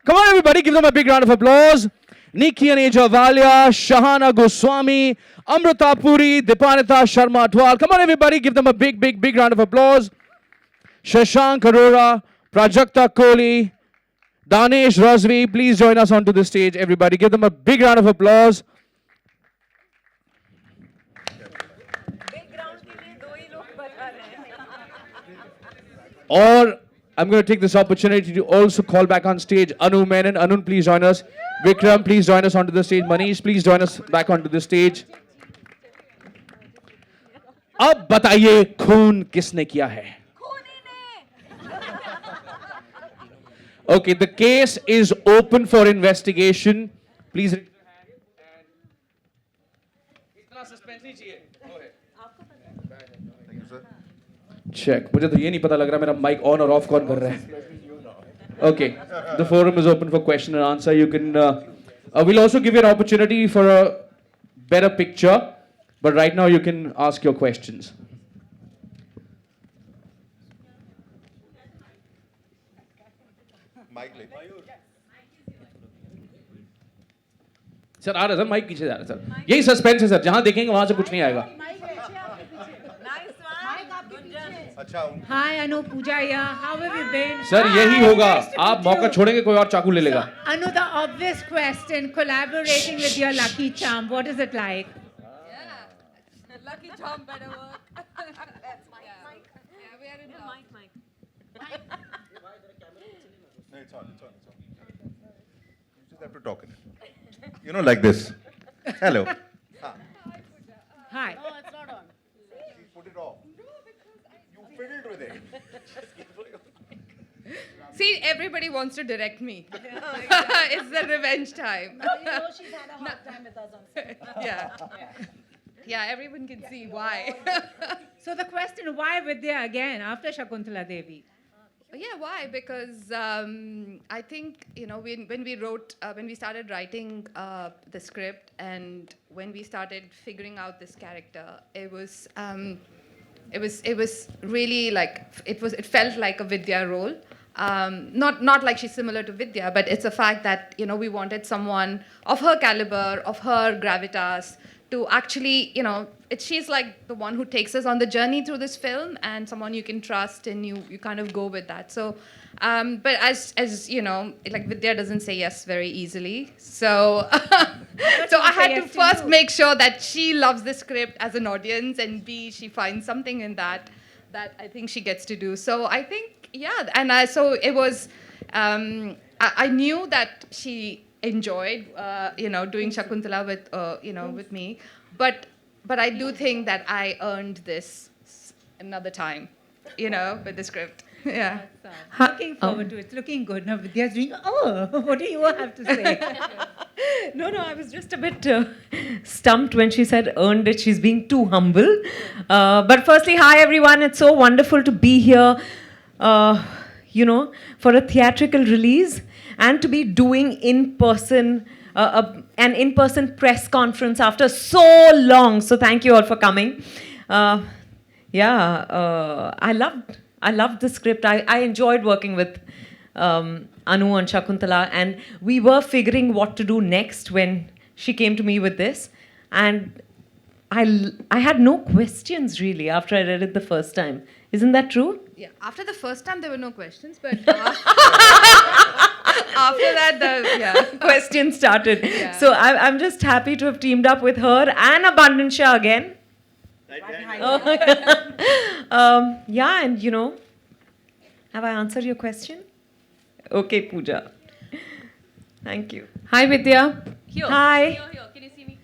Come on, everybody, give them a big round of applause. Nikki Aneja Valia, Shahana Goswami, Amrita Puri, Dipanita Sharma Twal. Come on, everybody, give them a big round of applause. Shashank Arora, Prajakta Koli, Danesh Razvi, please join us onto the stage, everybody. Give them a big round of applause. Or I'm going to take this opportunity to also call back on stage Anu Menon. Anu, please join us. Vikram, please join us onto the stage. Manish, please join us back onto the stage. अब बताइए खून किसने किया है? Okay, the case is open for investigation. Please raise your hand. इतना suspense नहीं चाहिए. Go ahead. Thank you, sir. Check. मुझे तो ये नहीं पता लग रहा मेरा mic on और off कौन कर रहा है. Okay, the forum is open for question and answer. You can. We'll also give you an opportunity for a better picture, but right now you can ask your questions. Sir आ रहा है sir mic पीछे जा रहा है sir यही suspense है sir जहां देखेंगे वहां से कुछ नहीं आएगा Hi, Anu, Pooja here. How have you been? Sir यही होगा आप मौका छोड़ेंगे कोई और चाकू ले लेगा Anu, the obvious question, collaborating with your lucky charm, what is it like? Yeah, lucky charm better work. That's Mike. Yeah, we are in the Mike. No, it's on. You just have to talk in it. You know, like this. Hello. Hi. No, it's not on. See, put it off. You fiddled with it. See, everybody wants to direct me. It's the revenge time. You know she's had a hard time with us on set. Yeah, everyone can see why. So the question, why Vidya again after Shakuntala Devi? Yeah, why? Because I think, you know, when we started writing the script and when we started figuring out this character, it was really like, it felt like a Vidya role. Not like she's similar to Vidya, but it's a fact that, you know, we wanted someone of her caliber, of her gravitas, to actually, you know, she's like the one who takes us on the journey through this film and someone you can trust and you kind of go with that. So, but as you know, like Vidya doesn't say yes very easily. So, so I had to first make sure that she loves the script as an audience and B, she finds something in that I think she gets to do. So I think, yeah, and so it was, I knew that she enjoyed, you know, doing Shakuntala with, you know, with me. But I do think that I earned this another time, you know, with the script. Yeah. Looking forward to it. It's looking good. Now Vidya's doing, what do you have to say? No, I was just a bit stumped when she said earned it. She's being too humble. But firstly, hi everyone. It's so wonderful to be here, you know, for a theatrical release and to be doing an in-person press conference after so long. So thank you all for coming. I loved the script. I enjoyed working with Anu and Shakuntala, and we were figuring what to do next when she came to me with this. And I had no questions really after I read it the first time. Isn't that true? Yeah. After the first time, there were no questions, but after that, the questions started. Yeah. So I'm just happy to have teamed up with her and Abundant Shah again. Yeah, and you know, have I answered your question? Okay, Pooja. Thank you. Hi, Vidya. Here. Hi. Here. Can you see me?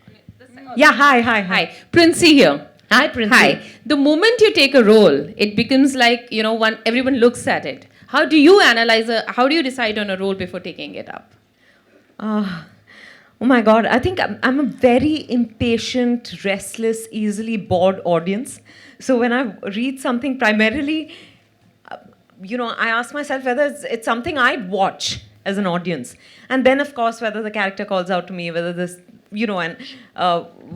Yeah, hi. Hi. Princey here. Hi, Princey. Hi. The moment you take a role, it becomes like, you know, everyone looks at it. How do you analyze how do you decide on a role before taking it up? Oh my God, I think I'm a very impatient, restless, easily bored audience. So when I read something primarily, you know, I ask myself whether it's something I'd watch as an audience. And then, of course, whether the character calls out to me, whether this, you know, and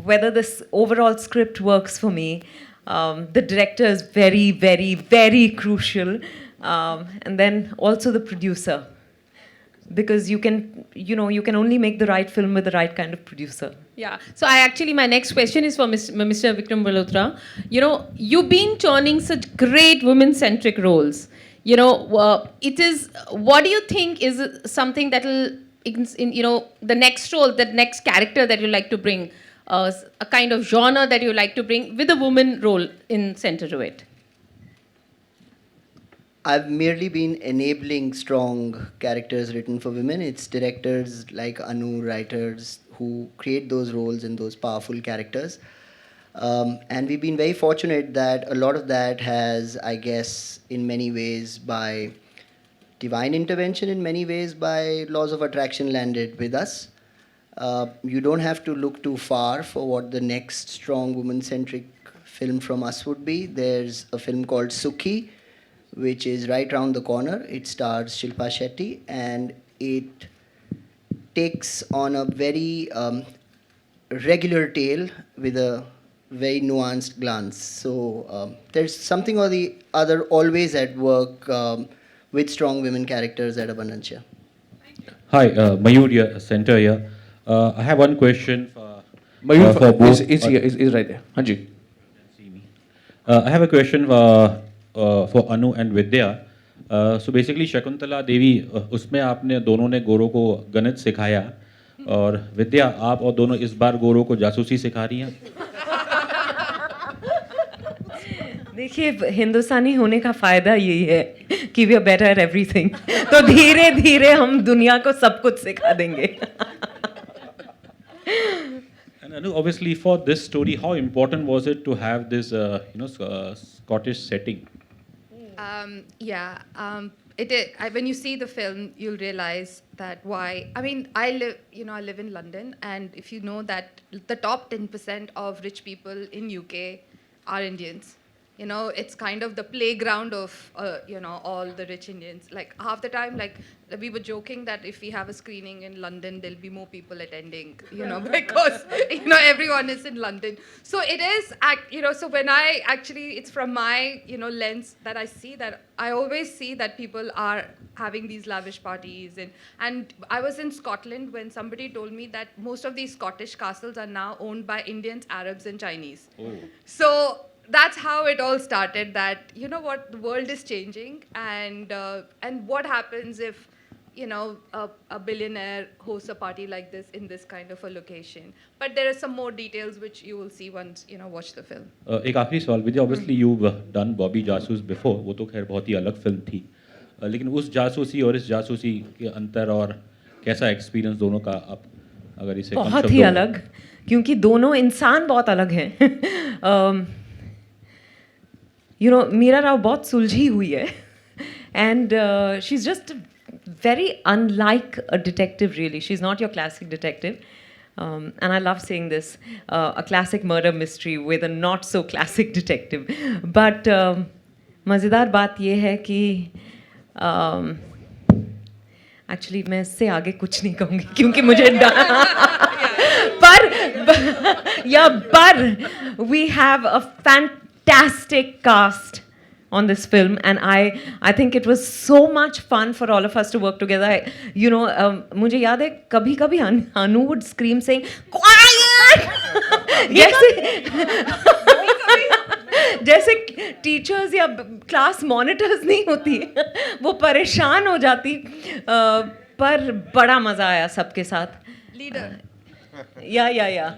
whether this overall script works for me. The director is very, very, very crucial. And then also the producer. because you can only make the right film with the right kind of producer. Yeah. So my next question is for Mr. Vikram Malhotra. You know, you've been churning such great women-centric roles. You know, what do you think is something that will, the next role, the next character that you like to bring, a kind of genre that you like to bring with a woman role in center to it? I've merely been enabling strong characters written for women. It's directors like Anu, writers, who create those roles and those powerful characters. And we've been very fortunate that a lot of that has, I guess, in many ways by divine intervention, in many ways by laws of attraction landed with us. You don't have to look too far for what the next strong woman-centric film from us would be. There's a film called Sukhi, which is right around the corner. It stars Shilpa Shetty, and it takes on a very regular tale with a very nuanced glance. So there's something or the other always at work with strong women characters at Abundancia. Hi, Mayur here, center here. I have one question for Mayur, for both. is right there. Hanji. I have a question for Anu and Vidya. So basically, Shakuntala Devi, उसमें आपने दोनों ने गोरों को गणित सिखाया, और विद्या आप और दोनों इस बार गोरों को जासूसी सिखा रही हैं. देखिए, हिंदुस्तानी होने का फ़ायदा यही है कि we are better at everything. तो धीरे धीरे हम दुनिया को सब कुछ सिखा देंगे. And Anu, obviously for this story, how important was it to have this, Scottish setting? When you see the film, you'll realize that why. I mean, I live in London, and if you know that the top 10% of rich people in UK are Indians. You know, it's kind of the playground of, all the rich Indians. Like, half the time, like, we were joking that if we have a screening in London, there'll be more people attending, because, everyone is in London. So it is, so when it's from my, lens that I see that, I always see that people are having these lavish parties. And I was in Scotland when somebody told me that most of these Scottish castles are now owned by Indians, Arabs, and Chinese. Oh. So that's how it all started, that, the world is changing, and what happens if, a billionaire hosts a party like this in this kind of a location. But there are some more details which you will see once, watch the film. एक आखिरी सवाल, विद्या, obviously you've done Bobby जासूस before, वो तो खैर बहुत ही अलग film थी, लेकिन उस जासूसी और इस जासूसी के अंतर और कैसा एक्सपीरियंस दोनों का, आप अगर इसे बहुत ही अलग, क्योंकि दोनों इंसान बहुत अलग हैं. मीरा राव बहुत सुलझी हुई है, and she's just very unlike a detective, really. She's not your classic detective, and I love saying this, a classic murder mystery with a not so classic detective. But मज़ेदार बात ये है कि एक्चुअली मैं इससे आगे कुछ नहीं कहूँगी क्योंकि मुझे पर we have a fantastic cast on this film, and I think it was so much fun for all of us to work together. मुझे याद है कभी-कभी Anu would scream saying quiet जैसे टीचर्स या क्लास मॉनिटर्स नहीं होती, वो परेशान हो जाती, पर बड़ा मजा आया सबके साथ. लीडर या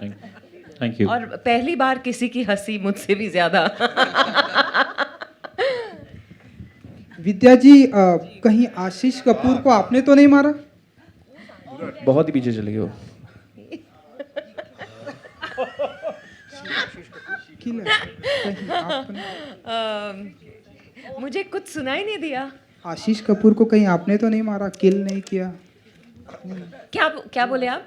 थैंक यू. और पहली बार किसी की हंसी मुझसे भी ज्यादा. विद्या जी, कहीं आशीष कपूर को आपने तो नहीं मारा? बहुत ही पीछे चले गए वो. मुझे कुछ सुनाई नहीं दिया. आशीष कपूर को कहीं आपने तो नहीं मारा, किल नहीं किया? क्या बोले आप?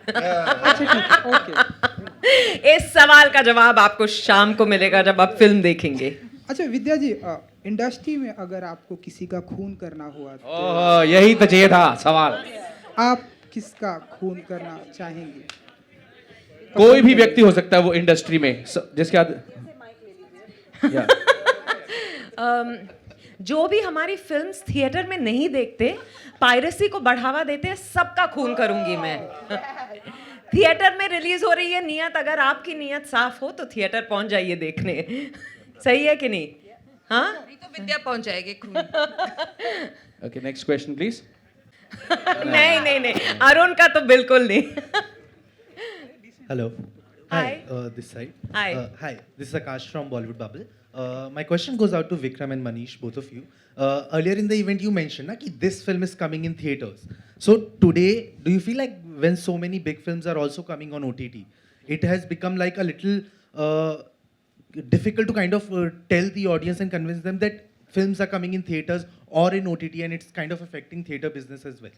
इस सवाल का जवाब आपको शाम को मिलेगा जब आप फिल्म देखेंगे. अच्छा विद्या जी, इंडस्ट्री में अगर आपको किसी का खून करना हुआ तो यही तो चाहिए था सवाल. आप किसका खून करना चाहेंगे? कोई भी व्यक्ति हो सकता है वो इंडस्ट्री में जिसके बाद जो भी हमारी फिल्म्स थिएटर में नहीं देखते, पायरेसी को बढ़ावा देते, सबका खून करूंगी मैं. थिएटर में रिलीज हो रही है नियत, अगर आपकी नियत साफ हो तो थिएटर पहुंच जाइए देखने. सही है कि नहीं? हाँ, तो विद्या पहुंच जाएगी खून. Okay, next question, please. नहीं नहीं नहीं, अरुण का तो बिल्कुल नहीं. Hello. Hi. This side. Hi. Hi. This is Akash from Bollywood Bubble. My question goes out to Vikram and Manish, both of you. Earlier in the event, you mentioned that this film is coming in theaters. So today, do you feel like when so many big films are also coming on OTT, it has become like a little difficult to kind of tell the audience and convince them that films are coming in theaters or in OTT, and it's kind of affecting theater business as well?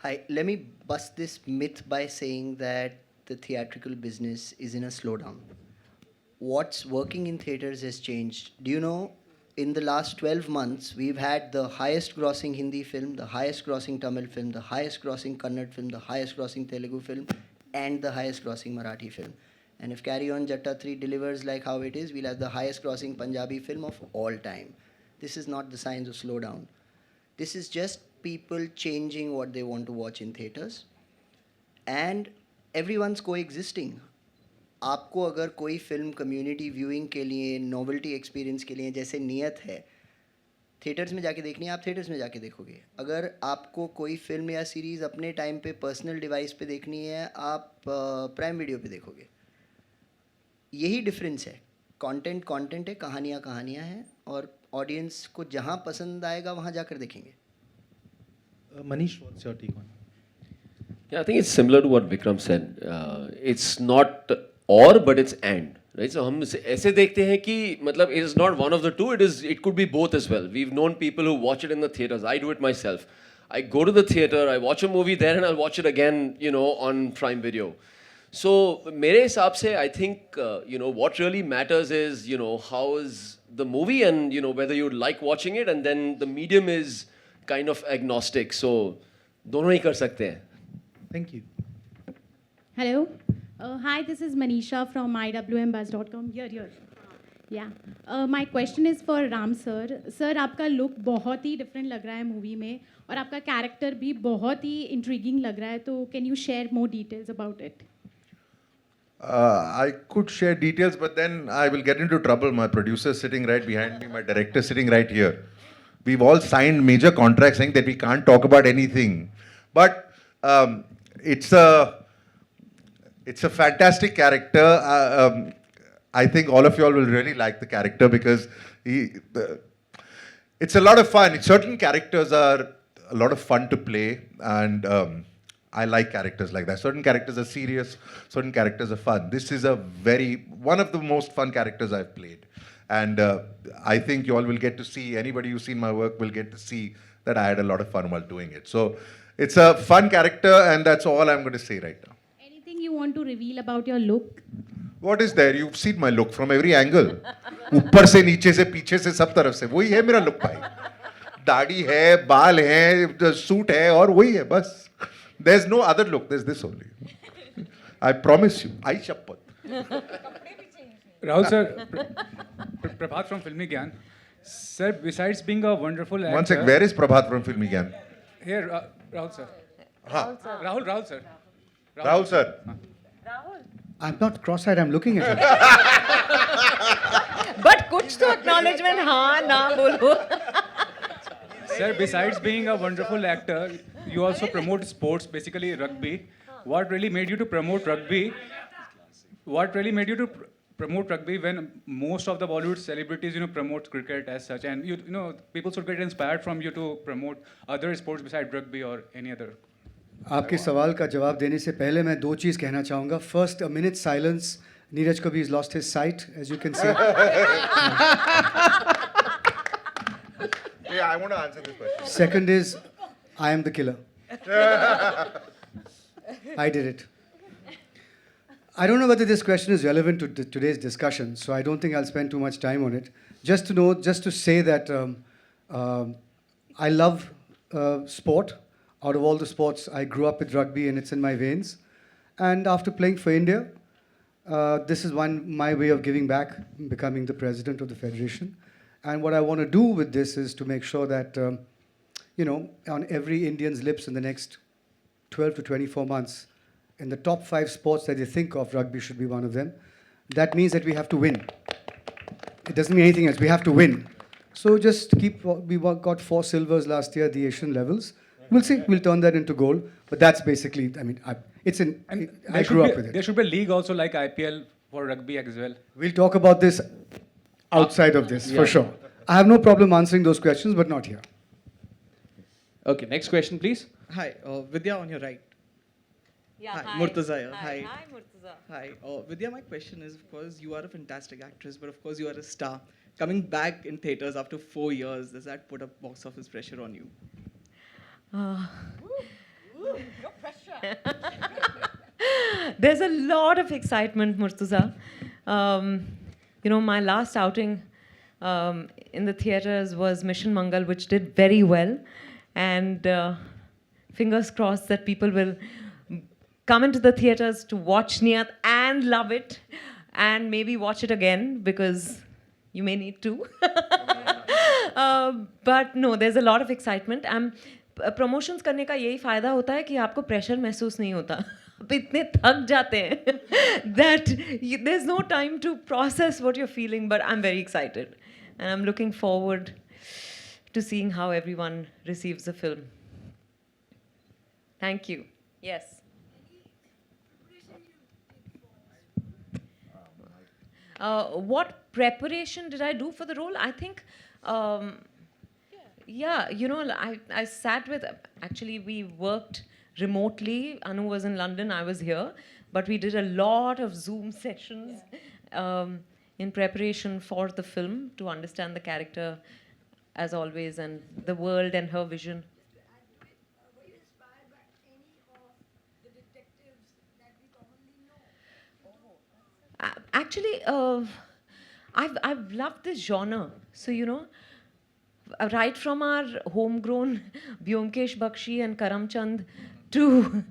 Hi, let me bust this myth by saying that the theatrical business is in a slowdown. What's working in theaters has changed. Do you know, in the last 12 months, we've had the highest grossing Hindi film, the highest grossing Tamil film, the highest grossing Kannada film, the highest grossing Telugu film, and the highest grossing Marathi film. And if Carry On Jatta 3 delivers like how it is, we'll have the highest grossing Punjabi film of all time. This is not the signs of slowdown. This is just people changing what they want to watch in theaters. And everyone's coexisting. आपको अगर कोई film community viewing के लिए, novelty experience के लिए जैसे नियत है, थिएटर्स में जाके देखनी है, आप थिएटर्स में जाके देखोगे. अगर आपको कोई फिल्म या सीरीज़ अपने टाइम पे पर्सनल डिवाइस पे देखनी है, आप प्राइम वीडियो पे देखोगे. यही डिफरेंस है. कंटेंट कंटेंट है, कहानियाँ कहानियाँ हैं, और ऑडियंस को जहाँ पसंद आएगा वहाँ जाकर देखेंगे. Manish, what's your take on it? Yeah, I think it's similar to what Vikram said. It's not or, but it's and. Right? So हम ऐसे देखते हैं कि मतलब it is not one of the two. It could be both as well. We've known people who watch it in the theaters. I do it myself. I go to the theater, I watch a movie there, and I'll watch it again, on Prime Video. So मेरे हिसाब से I think what really matters is how is the movie, and whether you like watching it, and then the medium is kind of agnostic. So दोनों ही कर सकते हैं. Thank you. Hello. Hi, this is Manisha from iwmbuzz.com. Here. Yeah. My question is for Ram sir. Sir, आपका look बहुत ही different लग रहा है movie में, और आपका character भी बहुत ही intriguing लग रहा है. तो can you share more details about it? I could share details, but then I will get into trouble. My producer is sitting right behind me, my director is sitting right here. We've all signed major contracts saying that we can't talk about anything. But it's a fantastic character. I think all of you all will really like the character because it's a lot of fun. Certain characters are a lot of fun to play, and I like characters like that. Certain characters are serious, certain characters are fun. This is one of the most fun characters I've played. And I think you all will get to see, anybody who's seen my work will get to see that I had a lot of fun while doing it. So it's a fun character, and that's all I'm going to say right now. Anything you want to reveal about your look? What is there? You've seen my look from every angle. ऊपर से, नीचे से, पीछे से, सब तरफ से. वही है मेरा look भाई. दाढ़ी है, बाल है, सूट है, और वही है बस. There's no other look. There's this only. I promise you. I शपथ. Rahul sir, Prabhat from Filmi Gyan. Sir, besides being a wonderful actor... One sec, where is Prabhat from Filmi Gyan? Here, Rahul sir. Rahul sir. Rahul sir. I'm not cross-eyed, I'm looking at him. But कुछ तो acknowledgement हाँ ना बोलो. Sir, besides being a wonderful actor, you also promote sports, basically rugby. What really made you to promote rugby? What really made you to promote rugby when most of the Bollywood celebrities, promote cricket as such, and people should get inspired from you to promote other sports besides rugby or any other? आपके सवाल का जवाब देने से पहले मैं दो चीज़ कहना चाहूँगा. First, a minute silence. Neeraj Kabi has lost his sight, as you can see. Yeah, I want to answer this question. Second is, I am the killer. I did it. I don't know whether this question is relevant to today's discussion, so I don't think I'll spend too much time on it. Just to say that I love sport. Out of all the sports, I grew up with rugby and it's in my veins. And after playing for India, This is my way of giving back, becoming the president of the federation. And what I want to do with this is to make sure that, on every Indian's lips in the next 12 to 24 months, in the top 5 sports that they think of, rugby should be one of them. That means that we have to win. It doesn't mean anything else. We have to win. So just we got 4 silvers last year at the Asian levels. We'll see. We'll turn that into gold. But that's basically, I grew up with it. There should be a league also like IPL for rugby as well. We'll talk about this outside of this, for sure. I have no problem answering those questions, but not here. Okay, next question, please. Hi, Vidya on your right. Yeah, hi. Murtaza here. Hi, Murtaza. Hi, Vidya, my question is, of course, you are a fantastic actress, but of course you are a star. Coming back in theatres after 4 years, does that put a box office pressure on you? No pressure. There's a lot of excitement, Murtaza. My last outing in the theatres was Mission Mangal, which did very well. And fingers crossed that people will come into the theatres to watch Neeyat and love it, and maybe watch it again, because you may need to. But no, there's a lot of excitement. Promotions करने का यही फ़ायदा होता है कि आपको pressure महसूस नहीं होता. आप इतने थक जाते हैं that there's no time to process what you're feeling, but I'm very excited. And I'm looking forward to seeing how everyone receives the film. Thank you. Yes. What preparation did I do for the role? I think, I sat with, actually we worked remotely. Anu was in London, I was here. But we did a lot of Zoom sessions in preparation for the film to understand the character, as always, and the world and her vision. Actually, I've loved this genre. So, right from our homegrown Byomkesh Bakshi and Karamchand to,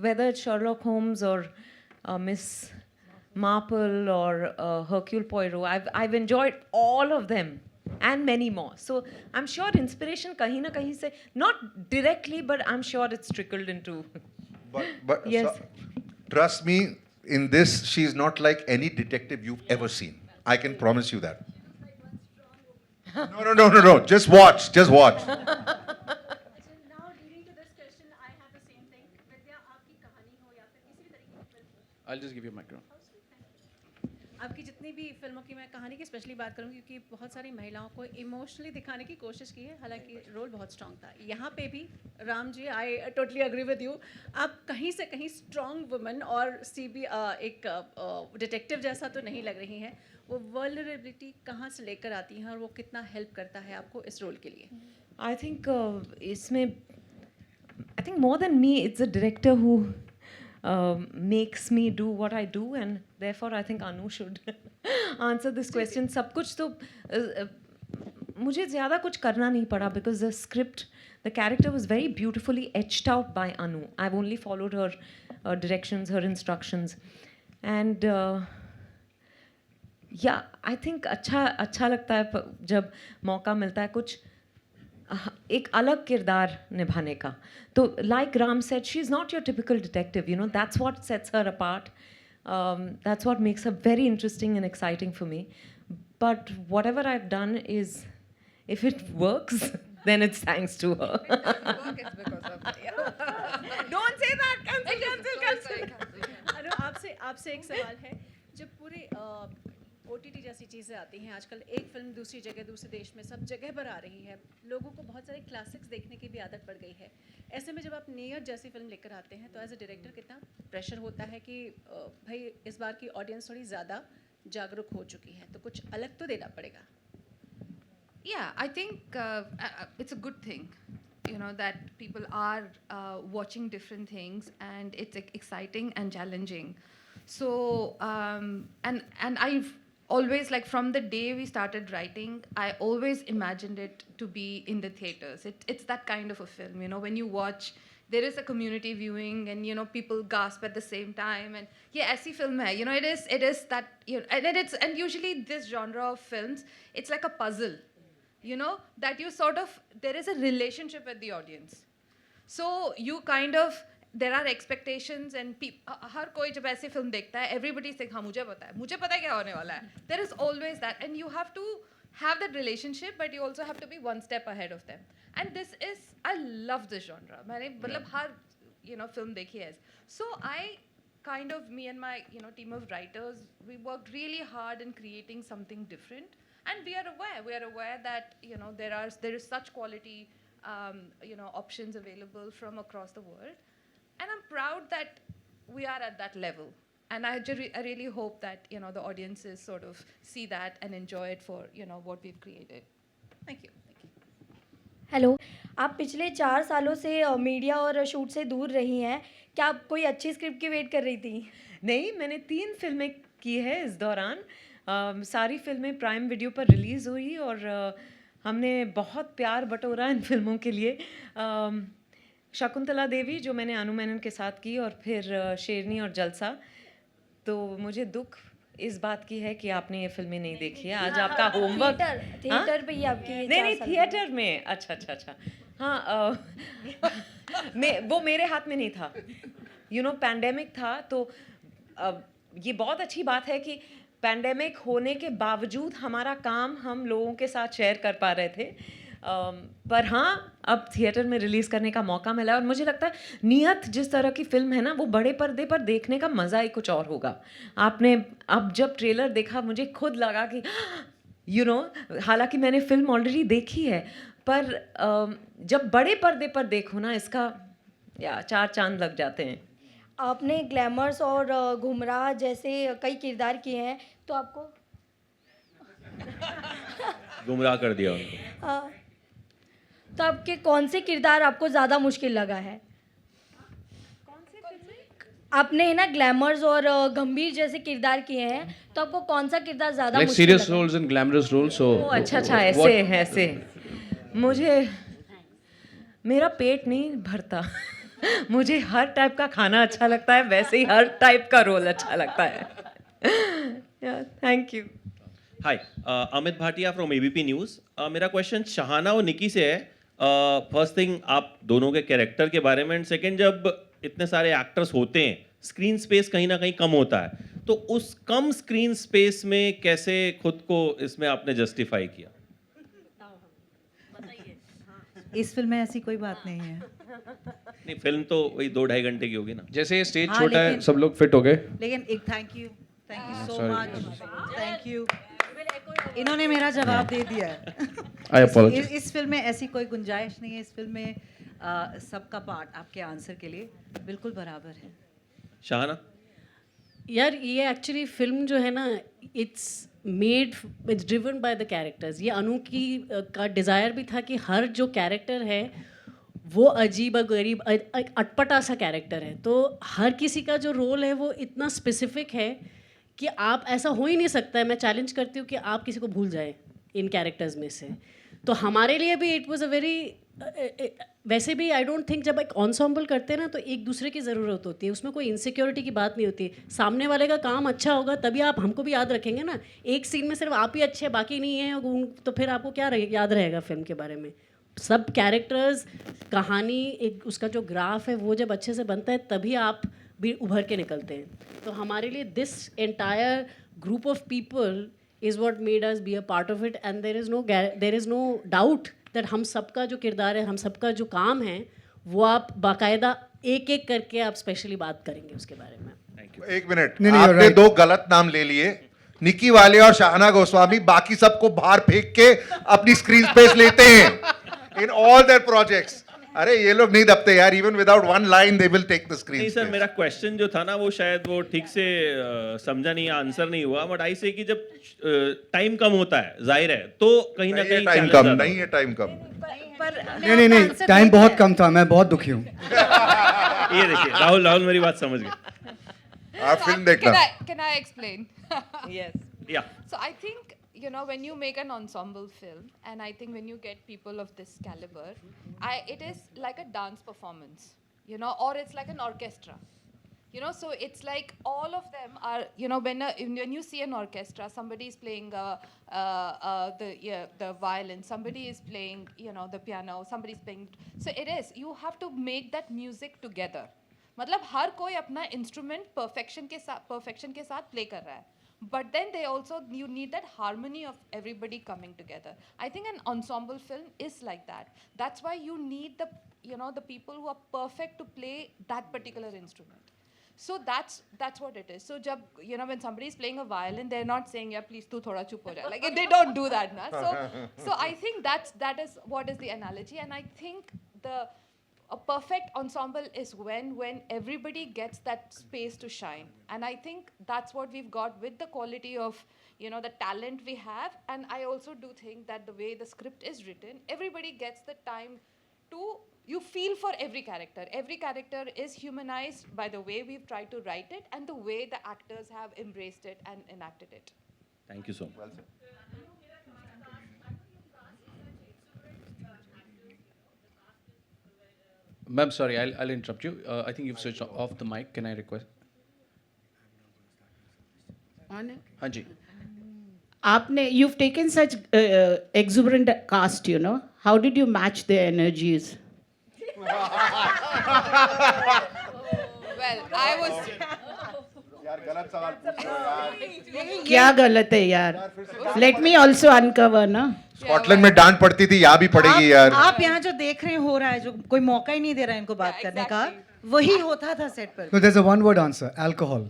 whether it's Sherlock Holmes or Miss Marple or Hercule Poirot, I've enjoyed all of them and many more. So I'm sure inspiration kahin na kahin se, not directly, but I'm sure it's trickled into. But yes. Trust me, in this, she's not like any detective you've ever seen. I can promise you that. No. Just watch. Now, leading to this question, I have the same thing. Vidya, आपकी कहानी हो या फिर किसी भी तरीके की film हो. I'll just give you a microphone. आपकी जितनी भी फिल्मों की मैं कहानी की स्पेशली बात करूँगी, क्योंकि बहुत सारी महिलाओं को इमोशनली दिखाने की कोशिश की है, हालांकि रोल बहुत स्ट्रांग था. यहाँ पे भी Ram ji, I totally agree with you, आप कहीं से कहीं स्ट्रांग वुमन और एक डिटेक्टिव जैसा तो नहीं लग रही हैं. वो वल्नरेबिलिटी कहाँ से लेकर आती हैं और वो कितना हेल्प करता है आपको इस रोल के लिए? I think more than me, it's a director who makes me do what I do, and therefore I think Anu should answer this question. सब कुछ तो मुझे ज़्यादा कुछ करना नहीं पड़ा, because the script, the character was very beautifully etched out by Anu. I've only followed her directions, her instructions, and I think अच्छा लगता है जब मौका मिलता है कुछ एक अलग किरदार निभाने का. तो like Ram said, she's not your typical detective, that's what sets her apart. That's what makes her very interesting and exciting for me. But whatever I've done is, if it works, then it's thanks to her. Don't say that. Cancel. आपसे एक सवाल है. जब पूरे OTT जैसी चीज़ें आती हैं आजकल, एक फिल्म दूसरी जगह, दूसरे देश में, सब जगह पर आ रही है, लोगों को बहुत सारे क्लासिक्स देखने की भी आदत पड़ गई है. ऐसे में जब आप नीयत जैसी फिल्म लेकर आते हैं, तो एज अ डायरेक्टर कितना प्रेशर होता है कि भाई इस बार की ऑडियंस थोड़ी ज़्यादा जागरूक हो चुकी है, तो कुछ अलग तो देना पड़ेगा. Yeah, I think it's a good thing, that people are watching different things, and it's exciting and challenging. So, and I've always, like from the day we started writing, I always imagined it to be in the theaters. It's that kind of a film, when you watch there is a community viewing and people gasp at the same time, and aisi film hai, it is that, and usually this genre of films, it's like a puzzle, that you sort of, there is a relationship with the audience, so you kind of, there are expectations and हर कोई जब ऐसी film देखता है, everybody says हाँ मुझे पता है क्या होने वाला है. There is always that, and you have to have that relationship, but you also have to be one step ahead of them. And this is, I love this genre. मैंने मतलब हर film देखी है. So I kind of, me and my team of writers, we worked really hard in creating something different, and we are aware that there is such quality options available from across the world. And I'm proud that we are at that level. And I really hope that, the audiences sort of see that and enjoy it for, what we've created. Thank you. Hello, आप पिछले 4 सालों से media और shoot से दूर रही हैं. क्या आप कोई अच्छी स्क्रिप्ट की वेट कर रही थी? नहीं, मैंने 3 फिल्में की है इस दौरान. सारी फिल्में प्राइम वीडियो पर रिलीज़ हुई और हमने बहुत प्यार बटोरा इन फिल्मों के लिए. शकुंतला देवी जो मैंने अनु मेनन के साथ की, और फिर शेरनी और जलसा. तो मुझे दुख इस बात की है कि आपने ये फिल्में नहीं देखी है. आज आपका होमवर्क थिएटर पे ही आपकी नहीं थिएटर में. अच्छा. हाँ, वो मेरे हाथ में नहीं था. पैंडेमिक था, तो ये बहुत अच्छी बात है कि पैंडेमिक होने के बावजूद हमारा काम हम लोगों के साथ शेयर कर पा रहे थे. पर हाँ, अब थिएटर में रिलीज़ करने का मौका मिला, और मुझे लगता है नीयत जिस तरह की फिल्म है ना, वो बड़े पर्दे पर देखने का मज़ा ही कुछ और होगा. आपने अब जब ट्रेलर देखा, मुझे खुद लगा कि हालांकि मैंने फिल्म ऑलरेडी देखी है, पर जब बड़े पर्दे पर देखो ना, इसका 4 चांद लग जाते हैं. आपने ग्लैमर्स और गुमराह जैसे कई किरदार किए हैं, तो आपको गुमराह कर दिया उनको. तो आपके कौन से किरदार आपको ज़्यादा मुश्किल लगा है? आपने ना ग्लैमर्स और गंभीर जैसे किरदार किए हैं, तो आपको कौन सा किरदार ज़्यादा like मुश्किल serious लगा? roles and glamorous roles. So अच्छा, ऐसे मुझे मेरा पेट नहीं भरता. मुझे हर टाइप का खाना अच्छा लगता है, वैसे ही हर टाइप का रोल अच्छा लगता है. Thank you. Hi, Amit Bhatia from ABP news. मेरा क्वेश्चन शहाना और निकी से है. फर्स्ट थिंग, आप दोनों के कैरेक्टर के बारे में, एंड सेकंड, जब इतने सारे एक्टर्स होते हैं, स्क्रीन स्पेस कहीं ना कहीं कम होता है, तो उस कम स्क्रीन स्पेस में कैसे खुद को इसमें आपने जस्टिफाई किया? इस फिल्म में ऐसी कोई बात नहीं है. नहीं, फिल्म तो वही 2-2.5 घंटे की होगी ना. जैसे स्टेज छोटा है, सब लोग फिट हो गए. लेकिन एक thank you so much. Thank you. इन्होंने मेरा जवाब दे दिया है. इस फिल्म में ऐसी कोई गुंजाइश नहीं है. इस फिल्म में सबका पार्ट आपके आंसर के लिए बिल्कुल बराबर है. शहाना यार, ये एक्चुअली फिल्म जो है ना, it's driven by the characters. ये अनु की का डिज़ायर भी था कि हर जो कैरेक्टर है वो अजीब गरीब अटपटा सा कैरेक्टर है. तो हर किसी का जो रोल है वो इतना स्पेसिफिक है कि आप, ऐसा हो ही नहीं सकता है, मैं चैलेंज करती हूँ कि आप किसी को भूल जाए इन कैरेक्टर्स में से. तो हमारे लिए भी इट वाज अ वेरी, वैसे भी आई डोंट थिंक जब एक एंसेम्बल करते हैं ना, तो एक दूसरे की ज़रूरत होती है. उसमें कोई इनसिक्योरिटी की बात नहीं होती. सामने वाले का काम अच्छा होगा तभी आप हमको भी याद रखेंगे ना. एक सीन में सिर्फ आप ही अच्छे, बाकी नहीं है, तो फिर आपको क्या याद रहेगा फिल्म के बारे में? सब कैरेक्टर्स, कहानी, एक उसका जो ग्राफ है, वो जब अच्छे से बनता है तभी आप भी उभर के निकलते हैं. तो हमारे लिए this entire group of people is what made us be a part of it. And there is no doubt that हम सबका जो किरदार है, हम सबका जो काम है, वो आप बाकायदा एक एक करके आप स्पेशली बात करेंगे उसके बारे में. एक मिनट, आपने 2 गलत नाम ले लिए. निकी वालिया और शहाना गोस्वामी बाकी सबको बाहर फेंक के अपनी स्क्रीन स्पेस लेते हैं इन ऑल देयर प्रोजेक्ट्स. अरे ये लोग नहीं दबते यार. Even without one line they will take the screen. नहीं सर, मेरा क्वेश्चन जो था ना, वो शायद वो ठीक से समझा नहीं, आंसर नहीं हुआ. बट आई से कि जब टाइम कम होता है, जाहिर है, तो कहीं ना कहीं टाइम कम नहीं है. टाइम कम नहीं, टाइम बहुत कम था. मैं बहुत दुखी हूँ. ये देखिए, राहुल मेरी बात समझ गए. आप फिल्म देखना. Can I explain? Yes. Yeah. So I think, when you make an ensemble film, and I think when you get people of this caliber, it is like a dance performance. you know, or it's like an orchestra. You know, so it's like all of them are, you know, when you see an orchestra, somebody is playing the violin, somebody is playing, you know, the piano, somebody is playing. So it is, you have to make that music together. मतलब हर कोई अपना instrument perfection के साथ play कर रहा है. But then you need that harmony of everybody coming together. I think an ensemble film is like that. That's why you need the people who are perfect to play that particular instrument. So that's what it is. So when somebody is playing a violin, they're not saying, yeah, please tu thoda chup ho ja. Like they don't do that, na. So I think that is what is the analogy, and I think a perfect ensemble is when everybody gets that space to shine. And I think that's what we've got with the quality of, you know, the talent we have. And I also do think that the way the script is written, everybody gets the time to, you feel for every character. Every character is humanized by the way we've tried to write it and the way the actors have embraced it and enacted it. Thank you so much. Ma'am, sorry, I'll interrupt you. I think you've switched off the mic. Can I request? On it? हाँ जी. You've taken such exuberant cast, you know. How did you match their energies? Well, I was. क्या गलत है यार? Let me also uncover, ना. Scotland में डांट पड़ती थी, यहाँ भी पड़ेगी यार. आप यहाँ जो देख रहे हो रहा है, जो कोई मौका ही नहीं दे रहा है इनको बात करने का, वही होता था सेट पर. No, there's a one-word answer: alcohol.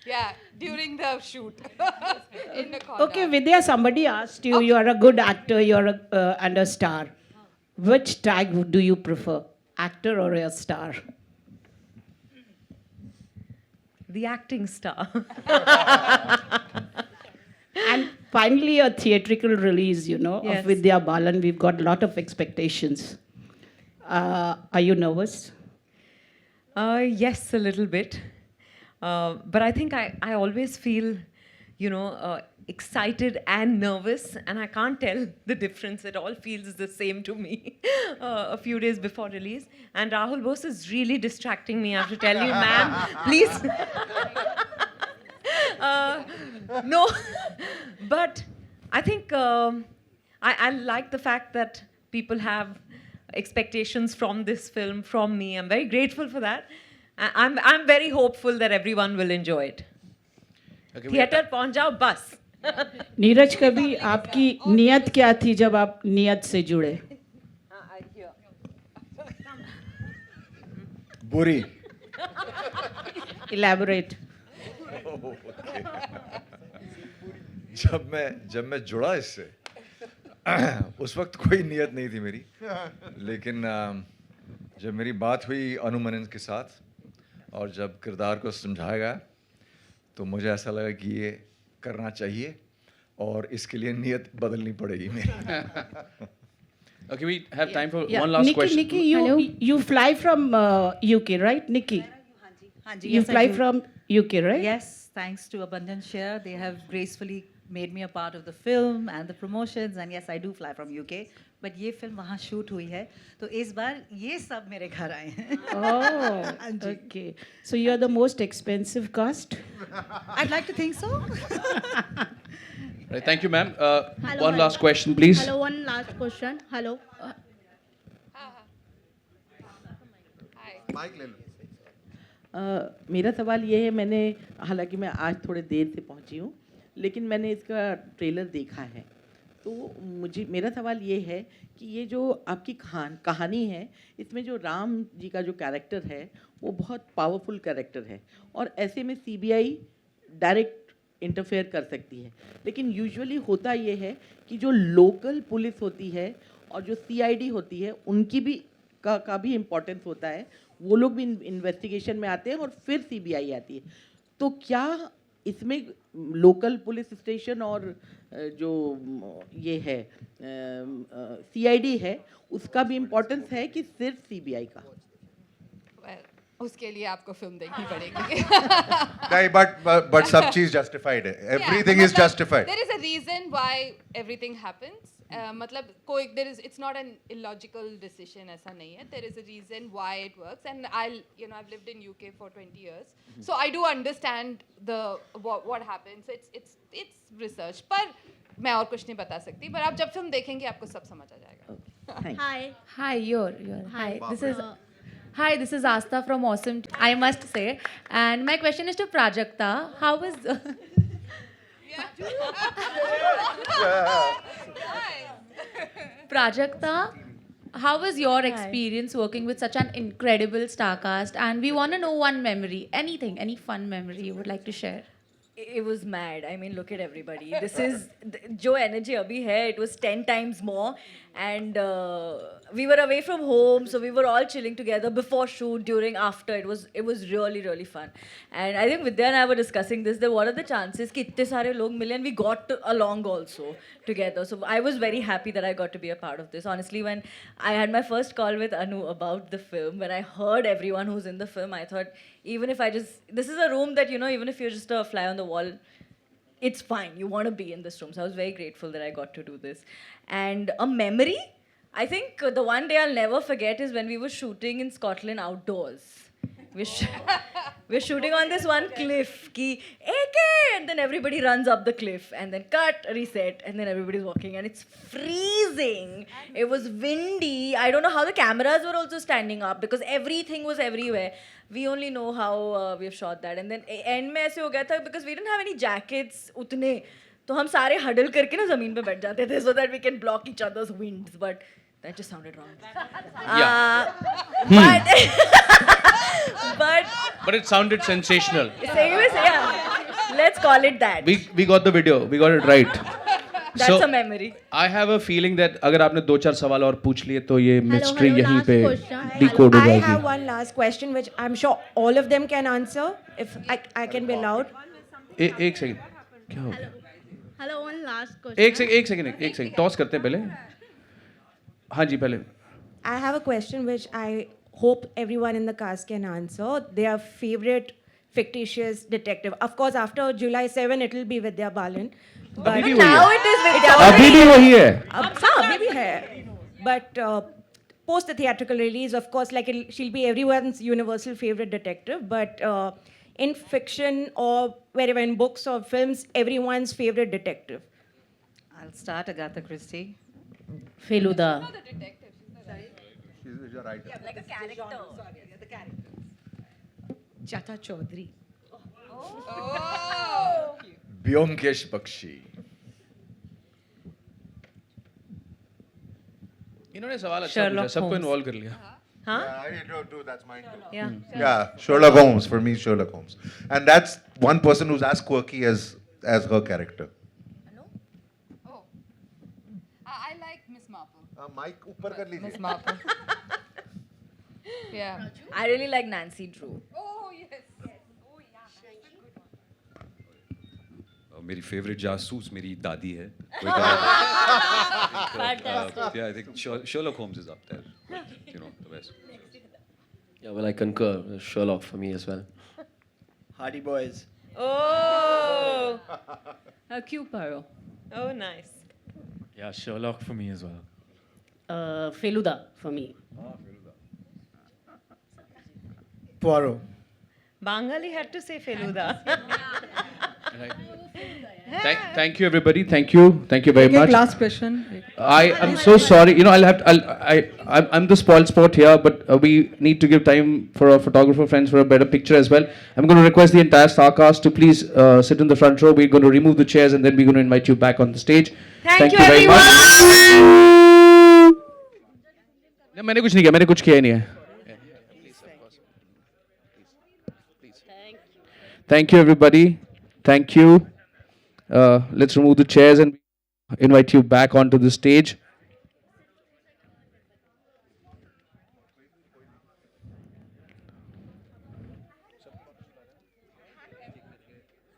Yeah, during the shoot. In the corner. Okay, Vidya, somebody asked you, you are a good actor, you're and a star. Which tag do you prefer, actor or a star? The acting star. And finally, a theatrical release, you know, Yes. of Vidya Balan. We've got a lot of expectations. Are you nervous? Yes, a little bit. But I think I always feel, you know, excited and nervous, and I can't tell the difference. It all feels the same to me a few days before release. And Rahul Bose is really distracting me, I have to tell you, ma'am, please. No, but I think I like the fact that people have expectations from this film, from me. I'm very grateful for that. I'm very hopeful that everyone will enjoy it. Okay, Theater पहुंच जाओ बस. नीरज कभी आपकी नियत क्या थी जब आप नियत से जुड़े? बुरी. Elaborate. जब मैं जुड़ा इससे उस वक्त कोई नियत नहीं थी मेरी, लेकिन जब मेरी बात हुई अनु मनन के साथ और जब किरदार को समझाया गया तो मुझे ऐसा लगा कि ये करना चाहिए और इसके लिए नियत बदलनी पड़ेगी मेरी. Okay, we have time for one last question. Nikki, you fly from UK, right, Nikki? Hanji, You yes, I fly do. from UK, right? Yes, thanks to Abundant Share, they have gracefully made me a part of the film and the promotions, and yes, I do fly from UK. But ये film वहाँ shoot हुई है, तो इस बार ये सब मेरे घर आए हैं. Oh, okay. So you are the most expensive cast? I'd like to think so. Right, thank you, ma'am. Hello, One hello. last question, please. Hello, one last question. Hello. Mic ले लो. मेरा सवाल ये है, मैंने हालांकि मैं आज थोड़े देर से पहुंची हूँ, लेकिन मैंने इसका ट्रेलर देखा है. तो मेरा सवाल ये है कि ये जो आपकी कहानी है, इसमें जो राम जी का जो कैरेक्टर है वो बहुत पावरफुल कैरेक्टर है और ऐसे में सीबीआई डायरेक्ट इंटरफेयर कर सकती है. लेकिन यूजुअली होता ये है कि जो लोकल पुलिस होती है और जो सीआईडी होती है उनकी भी का भी इम्पोर्टेंस होता है. वो लोग भी इन्वेस्टिगेशन में आते हैं और फिर सीबीआई आती है. तो क्या इसमें लोकल पुलिस स्टेशन और जो ये है सीआईडी है उसका भी इम्पोर्टेंस है कि सिर्फ सीबीआई का? उसके लिए आपको फिल्म देखनी पड़ेगी. नहीं, but सब चीज justified है. Everything is justified. There is a reason why everything happens. मतलब कोई there is it's not an illogical decision ऐसा नहीं है. There is a reason why it works, and I've lived in UK for 20 years, so I do understand what happens. It's research, पर मैं और कुछ नहीं बता सकती. पर आप जब फिल्म देखेंगे आपको सब समझ आ जाएगा. Hi, you're. Hi, this is Asta from Awesome. I must say, and my question is to Prajakta. How was? Prajakta, how was your experience working with such an incredible star cast? And we want to know one memory, anything, any fun memory you would like to share. It was mad. I mean, look at everybody. This is jo energy abhi hai. It was 10 times more, and we were away from home, so we were all chilling together before shoot, during, after. It was really fun. And I think Vidya and I were discussing this. That what are the chances कि इतने सारे लोग मिले and we got along also together. So I was very happy that I got to be a part of this. Honestly, when I had my first call with Anu about the film, when I heard everyone who's in the film, I thought, even if this is a room that, even if you're just a fly on the wall, it's fine. You want to be in this room. So I was very grateful that I got to do this. And a memory, I think the one day I'll never forget is when we were shooting in Scotland outdoors. We're shooting on this one cliff, AK, and then everybody runs up the cliff, and then cut, reset, and then everybody's walking, and it's freezing. It was windy. I don't know how the cameras were also standing up because everything was everywhere. We only know how we've shot that. And then end में ऐसे हो गया था because we didn't have any jackets उतने, तो हम सारे huddle करके ना ज़मीन पे बैठ जाते थे so that we can block each other's winds. But that just sounded wrong. But it sounded sensational. Let's call it that. We got the video. We got it right. That's a memory. I have a feeling that अगर आपने 2-4 सवाल और पूछ लिए तो ये mystery यहीं last पे question. decode हो I जाएगी. have one last question which I'm sure all of them can answer if I can be allowed. एक सेकंड क्या हो गया? Hello, one last question. एक सेकंड टॉस करते हैं पहले. हाँ जी पहले. I have a question which I hope everyone in the cast can answer. Their favorite fictitious detective. Of course, after July 7, it will be Vidya Balan. But now it is Vidya Balan. अभी भी वही है. अभी भी है. But post the theatrical release, of course, she'll be everyone's universal favorite detective. But in fiction or wherever in books or films, everyone's favorite detective. I'll start, Agatha Christie. Feluda. She's your writer. Yeah, like a character. The character. Chata Chaudhary. Oh. Byomkesh Bakshi. इन्होंने सवाल अच्छा पूछा, सबको involve कर लिया. Huh? Yeah, that's mine too. Yeah. Yeah, Sherlock Holmes, for me, Sherlock Holmes. And that's one person who's as quirky as her character. I like Miss Marple. Mike, ऊपर कर लीजिए. Miss Marple. Yeah. I really like Nancy Drew. Oh, yes. मेरी favourite जासूस मेरी दादी है. Fantastic. Yeah, I think Sherlock Holmes is up there. The best. Yeah, well, I concur. Sherlock for me as well. Hardy Boys. Oh. Q Poirot. Oh, nice. Yeah, Sherlock for me as well. Feluda for me. Poirot. Bangali had to say Feluda. Thank you everybody. Thank you very much. Last question. I am so sorry. I'm the spoiled sport here, but we need to give time for our photographer friends for a better picture as well. I'm going to request the entire star cast to please sit in the front row. We're going to remove the chairs and then we're going to invite you back on the stage. Thank you very everyone. much. मैंने कुछ नहीं किया. मैंने कुछ किया ही नहीं है. Thank you everybody. Thank you. Let's remove the chairs and invite you back onto the stage.